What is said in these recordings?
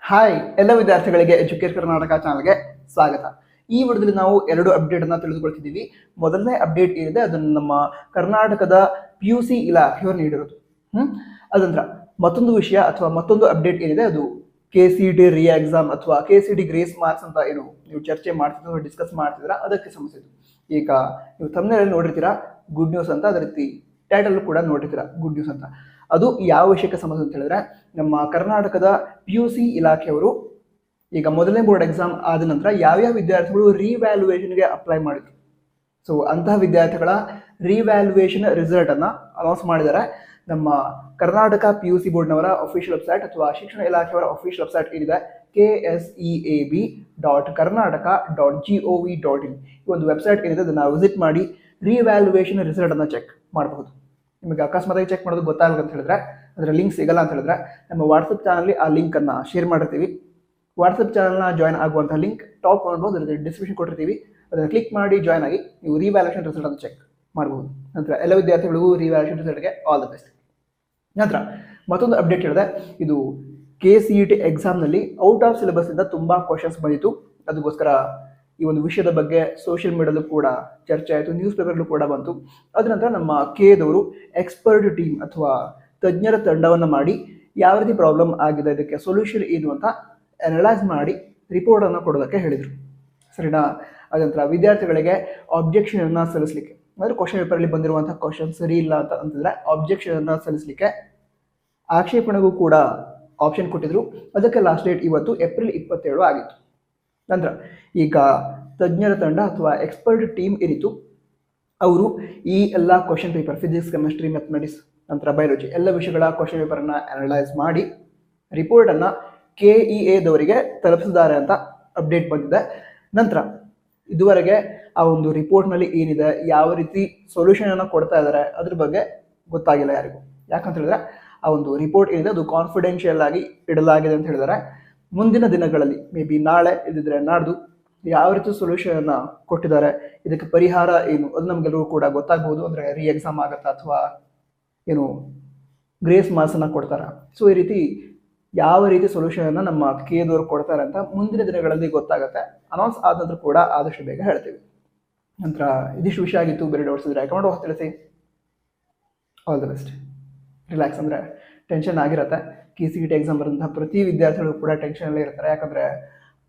Hi ಎಲ್ಲ ವಿದ್ಯಾರ್ಥಿಗಳಿಗೆ educate Karnataka ಚಾನಲ್ಗೆ ಸ್ವಾಗತ. ಈ ವಿಡಿಯೋದಲ್ಲಿ ನಾವು ಎರಡು ಅಪ್ಡೇಟ್ ಅನ್ನ ತಿಳಿದುಕೊಳ್ತಿದ್ದೀವಿ. ಮೊದಲನೇ ಅಪ್ಡೇಟ್ ಏನಿದೆ ಅದನ್ನು ನಮ್ಮ ಕರ್ನಾಟಕದ PUC ಇಲಾಖೆಯವರು ನೀಡಿರೋದು. ಅದಂತರ ಮತ್ತೊಂದು ವಿಷಯ ಅಥವಾ ಮತ್ತೊಂದು ಅಪ್ಡೇಟ್ ಏನಿದೆ ಅದು KCET ರೀ ಎಕ್ಸಾಮ್ ಅಥವಾ KCET ಗ್ರೇಸ್ ಮಾರ್ಕ್ಸ್ ಅಂತ ಏನು ನೀವು ಚರ್ಚೆ ಮಾಡ್ತಿದ್ರೆ ಡಿಸ್ಕಸ್ ಮಾಡ್ತಿದ್ರ ಅದಕ್ಕೆ ಸಂಬಂಧಿಸಿದ್ದು. ಈಗ ನೀವು ಥಂಬ್ನೇಲ್ ನೋಡಿರ್ತೀರಾ ಗುಡ್ ನ್ಯೂಸ್ ಅಂತ, ಅದೇ ರೀತಿ ಟೈಟಲ್ ಕೂಡ ನೋಡಿರ್ತೀರಾ ಗುಡ್ ನ್ಯೂಸ್ ಅಂತ. ಅದು ಯಾವ ವಿಷಯಕ್ಕೆ ಸಂಬಂಧ ಅಂತ ಹೇಳಿದ್ರೆ ನಮ್ಮ ಕರ್ನಾಟಕದ PUC ಇಲಾಖೆಯವರು ಈಗ ಮೊದಲನೇ ಬೋರ್ಡ್ ಎಕ್ಸಾಮ್ ಆದ ನಂತರ ಯಾವ್ಯಾವ ವಿದ್ಯಾರ್ಥಿಗಳು ರಿವ್ಯಾಲ್ಯೂಯೇಷನ್ಗೆ ಅಪ್ಲೈ ಮಾಡಿದ್ರು, ಸೊ ಅಂತಹ ವಿದ್ಯಾರ್ಥಿಗಳ ರಿವ್ಯಾಲ್ಯೂಯೇಷನ್ ರಿಸಲ್ಟ್ ಅನ್ನ ಅನೌನ್ಸ್ ಮಾಡಿದ್ದಾರೆ. ನಮ್ಮ ಕರ್ನಾಟಕ PUC ಬೋರ್ಡ್ನವರ ಅಫಿಷಿಯಲ್ ವೆಬ್ಸೈಟ್ ಅಥವಾ ಶಿಕ್ಷಣ ಇಲಾಖೆಯವರ ಅಫಿಷಿಯಲ್ ವೆಬ್ಸೈಟ್ ಏನಿದೆ KSEAB.karnataka.gov.in ಈ ಒಂದು ವೆಬ್ಸೈಟ್ ಏನಿದೆ ಅದನ್ನ ವಿಸಿಟ್ ಮಾಡಿ ರಿವ್ಯಾಲ್ಯೂಯೇಷನ್ ರಿಸಲ್ಟ್ ಅನ್ನ ಚೆಕ್ ಮಾಡಬಹುದು. ನಿಮಗೆ ಅಕಸ್ಮಾತಾಗಿ ಚೆಕ್ ಮಾಡೋದು ಗೊತ್ತಾಗಲ್ಲ ಅಂತ ಹೇಳಿದ್ರೆ, ಅದರ ಲಿಂಕ್ ಸಿಗಲ್ಲ ಅಂತ ಹೇಳಿದ್ರೆ ನಮ್ಮ ವಾಟ್ಸಪ್ ಚಾನಲ್ ಆ ಲಿಂಕ್ ಅನ್ನ ಶೇರ್ ಮಾಡಿರ್ತೀವಿ. ವಾಟ್ಸಪ್ ಚಾನಲ್ನ ಜಾಯ್ನ್ ಆಗುವಂತಹ ಲಿಂಕ್ ಟಾಪ್ ನೋಡ್ಬೋದು, ಅದರ ಡಿಸ್ಕ್ರಿಪ್ಷನ್ ಕೊಟ್ಟಿರ್ತೀವಿ. ಅದನ್ನು ಕ್ಲಿಕ್ ಮಾಡಿ ಜಾಯ್ನ್ ಆಗಿ ನೀವು ರಿವ್ಯಾಲ್ಯೂಯೇಷನ್ ರಿಸಲ್ಟ್ ಅನ್ನು ಚೆಕ್ ಮಾಡಬಹುದು. ನಂತರ ಎಲ್ಲ ವಿದ್ಯಾರ್ಥಿಗಳಿಗೂ ರಿವ್ಯಾಲ್ಯೂಯೇಷನ್ ರಿಸಲ್ಟ್ಗೆ ಆಲ್ ದ ಬೆಸ್ಟ್. ನಂತರ ಮತ್ತೊಂದು ಅಪ್ಡೇಟ್ ಹೇಳಿದೆ, ಇದು KCET ಎಕ್ಸಾಮ್ನಲ್ಲಿ ಔಟ್ ಆಫ್ ಸಿಲೆಬಸ್ ಇಂದ ತುಂಬಾ ಕ್ವಶನ್ಸ್ ಬಂದಿತ್ತು. ಅದಕ್ಕೋಸ್ಕರ ಈ ಒಂದು ವಿಷಯದ ಬಗ್ಗೆ ಸೋಷಿಯಲ್ ಮೀಡಿಯಾದಲ್ಲೂ ಕೂಡ ಚರ್ಚೆ ಆಯಿತು, ನ್ಯೂಸ್ ಪೇಪರ್ಲು ಕೂಡ ಬಂತು. ಅದ ನಂತರ ನಮ್ಮ KEದವರು ಎಕ್ಸ್ಪರ್ಟ್ ಟೀಮ್ ಅಥವಾ ತಜ್ಞರ ತಂಡವನ್ನು ಮಾಡಿ ಯಾವ ರೀತಿ ಪ್ರಾಬ್ಲಮ್ ಆಗಿದೆ, ಇದಕ್ಕೆ ಸೊಲ್ಯೂಷನ್ ಏನು ಅಂತ ಅನಲೈಸ್ ಮಾಡಿ ರಿಪೋರ್ಟ್ ಅನ್ನು ಕೊಡೋದಕ್ಕೆ ಹೇಳಿದರು. ಸರಿನಾ? ಅದಂತರ ವಿದ್ಯಾರ್ಥಿಗಳಿಗೆ ಆಬ್ಜೆಕ್ಷನ್ ಅನ್ನ ಸಲ್ಲಿಸಲಿಕ್ಕೆ, ಅಂದರೆ ಕ್ವಶನ್ ಪೇಪರಲ್ಲಿ ಬಂದಿರುವಂತಹ ಕ್ವಶನ್ ಸರಿ ಇಲ್ಲ ಅಂತಂದ್ರೆ ಆಬ್ಜೆಕ್ಷನ್ ಅನ್ನ ಸಲ್ಲಿಸಲಿಕ್ಕೆ ಆಕ್ಷೇಪಣೆಗೂ ಕೂಡ ಆಪ್ಷನ್ ಕೊಟ್ಟಿದ್ರು. ಅದಕ್ಕೆ ಲಾಸ್ಟ್ ಡೇಟ್ ಇವತ್ತು ಏಪ್ರಿಲ್ 27 ಆಗಿತ್ತು. ನಂತರ ಈಗ ತಜ್ಞರ ತಂಡ ಅಥವಾ ಎಕ್ಸ್ಪರ್ಟ್ ಟೀಮ್ ಏನಿತ್ತು ಅವರು ಈ ಎಲ್ಲ question paper physics, chemistry, mathematics, ನಂತರ ಬಯಾಲಜಿ ಎಲ್ಲ ವಿಷಯಗಳ ಕ್ವಶನ್ ಪೇಪರನ್ನು ಅನಲೈಸ್ ಮಾಡಿ ರಿಪೋರ್ಟನ್ನು KEAದವರಿಗೆ ತಲುಪಿಸಿದ್ದಾರೆ ಅಂತ ಅಪ್ಡೇಟ್ ಬಂದಿದೆ. ನಂತರ ಇದುವರೆಗೆ ಆ ಒಂದು ರಿಪೋರ್ಟ್ನಲ್ಲಿ ಏನಿದೆ, ಯಾವ ರೀತಿ ಸೊಲ್ಯೂಷನ್ ಅನ್ನು ಕೊಡ್ತಾ ಇದ್ದಾರೆ ಅದ್ರ ಬಗ್ಗೆ ಗೊತ್ತಾಗಿಲ್ಲ ಯಾರಿಗೂ. ಯಾಕಂತ ಹೇಳಿದ್ರೆ ಆ ಒಂದು ರಿಪೋರ್ಟ್ ಏನಿದೆ ಅದು ಕಾನ್ಫಿಡೆನ್ಷಿಯಲ್ ಆಗಿ ಇಡಲಾಗಿದೆ ಅಂತ ಹೇಳಿದ್ದಾರೆ. ಮುಂದಿನ ದಿನಗಳಲ್ಲಿ ಮೇ ಬಿ ನಾಳೆ ಇದ್ದಿದ್ರೆ ನಾಡ್ದು ಯಾವ ರೀತಿ ಸೊಲ್ಯೂಷನ್ ಅನ್ನ ಕೊಟ್ಟಿದ್ದಾರೆ, ಇದಕ್ಕೆ ಪರಿಹಾರ ಏನು ಅದು ನಮಗೆಲ್ಲರೂ ಕೂಡ ಗೊತ್ತಾಗಬಹುದು. ಅಂದರೆ ರೀ ಎಕ್ಸಾಮ್ ಆಗುತ್ತಾ ಅಥವಾ ಏನು ಗ್ರೇಸ್ ಮಾರ್ಕ್ಸ್ ಅನ್ನ ಕೊಡ್ತಾರ, ಸೊ ಈ ರೀತಿ ಯಾವ ರೀತಿ ಸೊಲ್ಯೂಷನ್ ಅನ್ನ ನಮ್ಮ KEದವರು ಕೊಡ್ತಾರೆ ಅಂತ ಮುಂದಿನ ದಿನಗಳಲ್ಲಿ ಗೊತ್ತಾಗುತ್ತೆ. ಅನೌನ್ಸ್ ಆದ ನಂತರ ಕೂಡ ಆದಷ್ಟು ಬೇಗ ಹೇಳ್ತೀವಿ. ನಂತರ ಇದಿಷ್ಟು ವಿಷಯ ಆಗಿತ್ತು. ಬೇರೆ ಡೌಟ್ಸ್ ಇದ್ರೆ ಕಮೆಂಟ್ ಬಾಕ್ಸ್ ತಿಳಿಸಿ. All the best. ರಿಲ್ಯಾಕ್ಸ್, ಅಂದರೆ ಟೆನ್ಷನ್ ಆಗಿರುತ್ತೆ. KCET ಎಕ್ಸಾಮ್ ಬರೆದಂತಹ ಪ್ರತಿ ವಿದ್ಯಾರ್ಥಿಗಳು ಕೂಡ ಟೆನ್ಷನಲ್ಲೇ ಇರ್ತಾರೆ. ಯಾಕಂದರೆ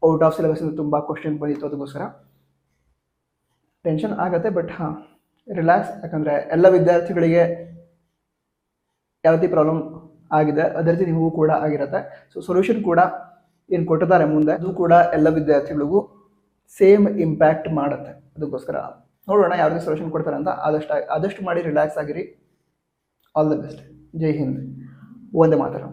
ಔಟ್ ಆಫ್ ಸಿಲೆಬಸ್ ತುಂಬ ಕ್ವಶನ್ ಬಂದಿತ್ತು, ಅದಕ್ಕೋಸ್ಕರ ಟೆನ್ಷನ್ ಆಗುತ್ತೆ. ಬಟ್ ರಿಲ್ಯಾಕ್ಸ್, ಯಾಕಂದರೆ ಎಲ್ಲ ವಿದ್ಯಾರ್ಥಿಗಳಿಗೆ ಯಾವ ರೀತಿ ಪ್ರಾಬ್ಲಮ್ ಆಗಿದೆ ಅದೇ ರೀತಿ ನಿಮಗೂ ಕೂಡ ಆಗಿರುತ್ತೆ. ಸೊ ಸೊಲ್ಯೂಷನ್ ಕೂಡ ಏನು ಕೊಟ್ಟಿದ್ದಾರೆ ಮುಂದೆ ಅದು ಕೂಡ ಎಲ್ಲ ವಿದ್ಯಾರ್ಥಿಗಳಿಗೂ ಸೇಮ್ ಇಂಪ್ಯಾಕ್ಟ್ ಮಾಡುತ್ತೆ. ಅದಕ್ಕೋಸ್ಕರ ನೋಡೋಣ ಯಾವ ರೀತಿ ಸೊಲ್ಯೂಷನ್ ಕೊಡ್ತಾರೆ ಅಂತ. ಆದಷ್ಟು ಮಾಡಿ ರಿಲ್ಯಾಕ್ಸ್ ಆಗಿರಿ. All the best. Jai Hind. Vande Mataram.